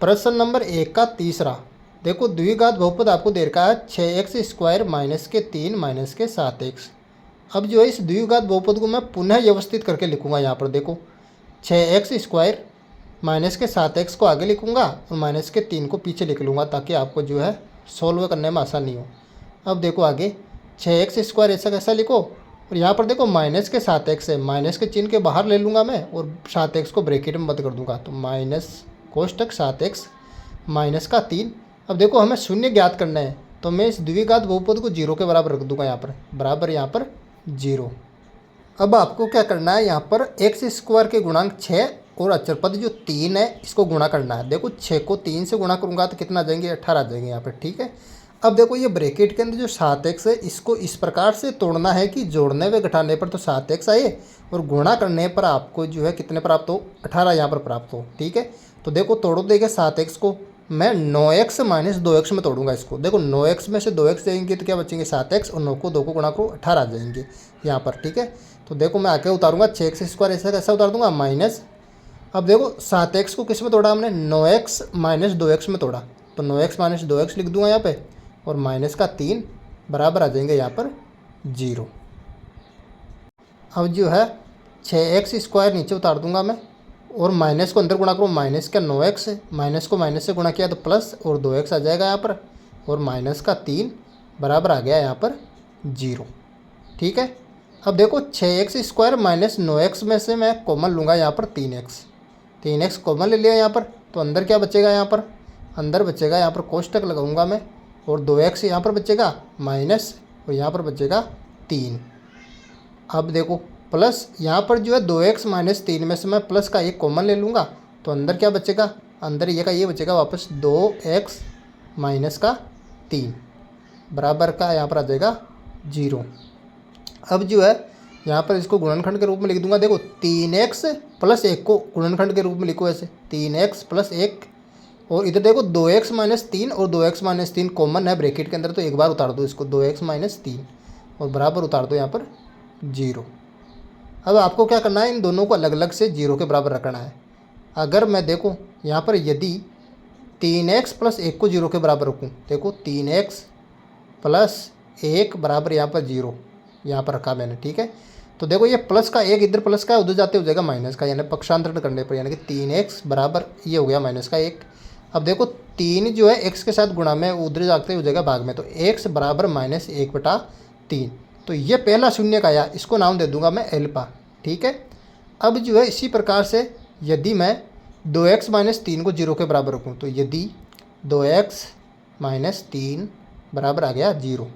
प्रश्न नंबर 1 का तीसरा। देखो द्विघात बहुपद आपको दे रखा है 6x² माइनस के 3 माइनस के 7x। अब जो है इस द्विघात बहुपद को मैं पुनः व्यवस्थित करके लिखूंगा। यहाँ पर देखो 6x² माइनस के 7x को आगे लिखूंगा और माइनस के 3 को पीछे लिख लूँगा ताकि आपको जो है सॉल्व करने में आसानी हो। अब देखो आगे 6x² ऐसा कैसा लिखो, और यहाँ पर देखो माइनस के 7x है, माइनस के चिन्ह के बाहर ले लूँगा मैं और 7x को ब्रैकेट में बंद कर दूँगा। तो माइनस कोष्टक 7x माइनस का 3। अब देखो हमें शून्य ज्ञात करना है तो मैं इस द्विघात बहुपद को 0 के बराबर रख दूंगा। यहाँ पर बराबर यहाँ पर 0। अब आपको क्या करना है, यहाँ पर x² के गुणांक 6 और अचर पद जो 3 है इसको गुणा करना है। देखो 6 को 3 से गुणा करूँगा तो कितना आ जाएंगे, 18 आ जाएंगे यहाँ पर। ठीक है। अब देखो ये ब्रैकेट के अंदर जो 7x है इसको इस प्रकार से तोड़ना है कि जोड़ने व घटाने पर तो 7x आए और गुणा करने पर आपको जो है कितने प्राप्त हो, 18 यहाँ पर प्राप्त हो। ठीक है। तो देखो तोड़ो देगा 7x को मैं 9x माइनस 2x में तोड़ूंगा इसको। देखो 9x में से 2x जाएंगे तो क्या बचेंगे 7x, और 9 को 2 को गुणा करो 18 आ जाएंगे यहाँ पर। ठीक है। तो देखो मैं आके उतारूंगा 6x² ऐसा कैसा उतार दूंगा माइनस। अब देखो 7x को किस में तोड़ा हमने, 9x माइनस 2x में तोड़ा, तो 9x माइनस 2x लिख दूंगा यहाँ पे, और माइनस का 3 बराबर आ जाएंगे यहाँ पर 0। अब जो है 6x² नीचे उतार दूंगा मैं और माइनस को अंदर गुणा करूँ, माइनस का 9x है, माइनस को माइनस से गुणा किया तो प्लस और 2x आ जाएगा यहाँ पर, और माइनस का 3 बराबर आ गया यहाँ पर 0। ठीक है। अब देखो 6x² माइनस 9x में से मैं कॉमन लूँगा यहाँ पर 3x कॉमन ले लिया यहाँ पर, तो अंदर क्या बचेगा, यहाँ पर अंदर बचेगा यहाँ पर कोष्टक लगाऊंगा मैं, और 2x यहाँ पर बचेगा माइनस और यहाँ पर बचेगा 3। अब देखो प्लस यहाँ पर जो है 2x माइनस 3 में से मैं प्लस का 1 कॉमन ले लूँगा, तो अंदर क्या बचेगा, अंदर ये का ये बचेगा वापस 2x माइनस का 3 बराबर का यहाँ पर आ जाएगा 0। अब जो है यहाँ पर इसको गुणनखंड के रूप में लिख दूंगा। देखो 3x प्लस 1 को गुणनखंड के रूप में लिखो ऐसे, 3x प्लस 1, और इधर देखो 2x माइनस 3 और 2x माइनस 3 कॉमन है ब्रैकेट के अंदर, तो एक बार उतार दो इसको 2x माइनस 3 और बराबर उतार दो यहाँ पर 0। अब आपको क्या करना है, इन दोनों को अलग अलग से 0 के बराबर रखना है। अगर मैं देखो यहाँ पर यदि 3x प्लस 1 को 0 के बराबर रखूँ, देखो 3x प्लस 1 बराबर यहाँ पर 0 यहाँ पर रखा मैंने। ठीक है। तो देखो ये प्लस का 1 इधर प्लस का उधर जाते हो जाएगा माइनस का, यानी पक्षांतरण करने पर, यानी कि 3x बराबर ये हो गया माइनस का 1। अब देखो 3 जो है x के साथ गुणा में उधर जाते हो जाएगा भाग में, तो x बराबर माइनस 1/3। तो ये पहला शून्य का आया, इसको नाम दे दूंगा मैं एल्फा। ठीक है। अब जो है इसी प्रकार से यदि मैं 2x माइनस 3 को 0 के बराबर रखूँ, तो यदि 2x माइनस 3 बराबर आ गया 0।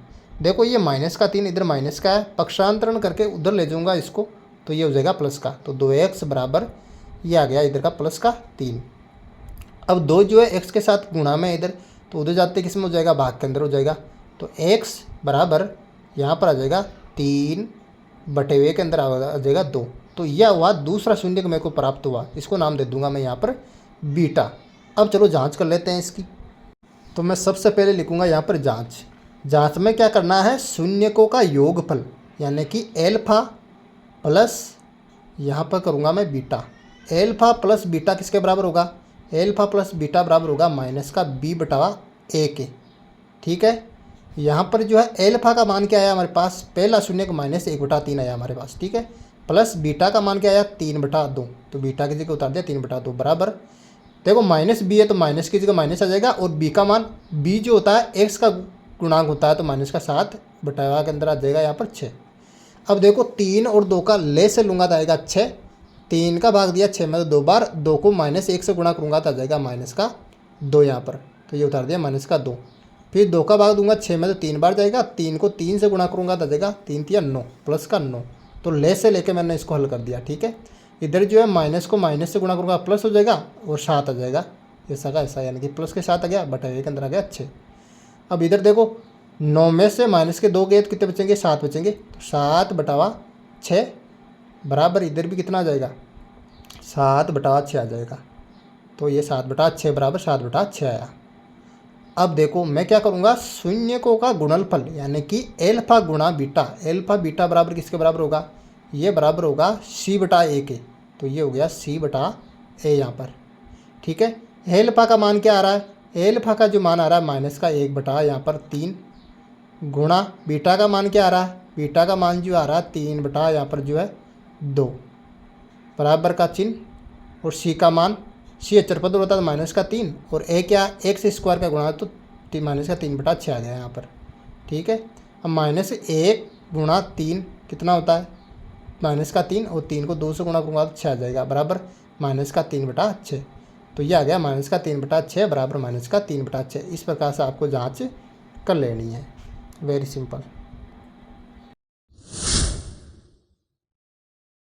देखो ये माइनस का 3 इधर माइनस का है, पक्षांतरण करके उधर ले जाऊँगा इसको, तो ये हो जाएगा प्लस का, तो 2x बराबर ये आ गया इधर का प्लस का 3। अब 2 जो है x के साथ गुणा में इधर, तो उधर जाते किस में हो जाएगा, भाग के अंदर हो जाएगा, तो x बराबर यहाँ पर आ जाएगा 3/2 के अंदर आ जाएगा 2। तो यह हुआ दूसरा शून्य मेरे को प्राप्त हुआ, इसको नाम दे दूंगा मैं यहाँ पर बीटा। अब चलो जांच कर लेते हैं इसकी। तो मैं सबसे पहले लिखूंगा यहाँ पर जांच में क्या करना है, शून्यकों का योगफल यानी कि एल्फा प्लस यहाँ पर करूँगा मैं बीटा। एल्फा प्लस बीटा किसके बराबर होगा, एल्फा प्लस बीटा बराबर होगा माइनस का b/a के। ठीक है। यहाँ पर जो है एल्फा का मान क्या आया हमारे पास, पहला शून्य का माइनस 1/3 आया हमारे पास। ठीक है। प्लस बीटा का मान क्या आया 3/2, तो बीटा की जगह उतार दिया 3/2 बराबर। देखो माइनस b है तो माइनस की जगह माइनस आ जाएगा, और b का मान b जो होता है x का गुणांक होता है, तो माइनस का 7/2 के अंदर आ जाएगा यहाँ पर 6। अब देखो 3 और 2 का ले से लूँगा तो आएगा 6, 3 का भाग दिया 6 में तो 2 बार, 2 को माइनस 1 से गुणा करूँगा तो आ जाएगा माइनस का 2 यहाँ पर, तो ये उतार दिया माइनस का 2। फिर 2 का भाग दूंगा 6 में तो 3 बार जाएगा, 3 को 3 से गुणा करूँगा तो आ जाएगा 3 × 9 प्लस का 9, तो ले से लेके मैंने इसको हल कर दिया। ठीक है। इधर जो है माइनस को माइनस से गुणा करूँगा प्लस हो जाएगा और 7 आ जाएगा, ऐसा का ऐसा, यानी कि प्लस के 7 आ गया, बटा के अंदर आ गया 6। अब इधर देखो 9 में से माइनस के 2 गए तो कितने बचेंगे, 7 बचेंगे, तो 7/6 बराबर इधर भी कितना आ जाएगा, 7/6 आ जाएगा। तो ये 7/6 बराबर 7/6 आया। अब देखो मैं क्या करूँगा, शून्यकों का गुणनफल यानी कि एल्फा गुणा बीटा, एल्फा बीटा बराबर किसके बराबर होगा, ये बराबर होगा c/a के, तो ये हो गया c/a यहाँ पर। ठीक है। एल्फा का मान क्या आ रहा है, एल्फा का जो मान आ रहा है माइनस का 1 यहाँ पर 3 गुणा बीटा का मान क्या आ रहा है, बीटा का मान जो आ रहा है 3 यहाँ पर जो है 2 बराबर का चिन्ह, और सी का मान, सी अचर पद होता है माइनस का 3 और ए क्या एक्स स्क्वायर का गुणा तो माइनस का 3/6 आ गया यहाँ पर। ठीक है, अब -1 गुणा 3 कितना होता है माइनस का 3 और 3 को 2 से गुणा करूँगा तो 6 आ जाएगा बराबर माइनस का 3/6। तो ये आ गया माइनस का 3/6 बराबर माइनस का 3/6। इस प्रकार से आपको जाँच कर लेनी है। Very simple.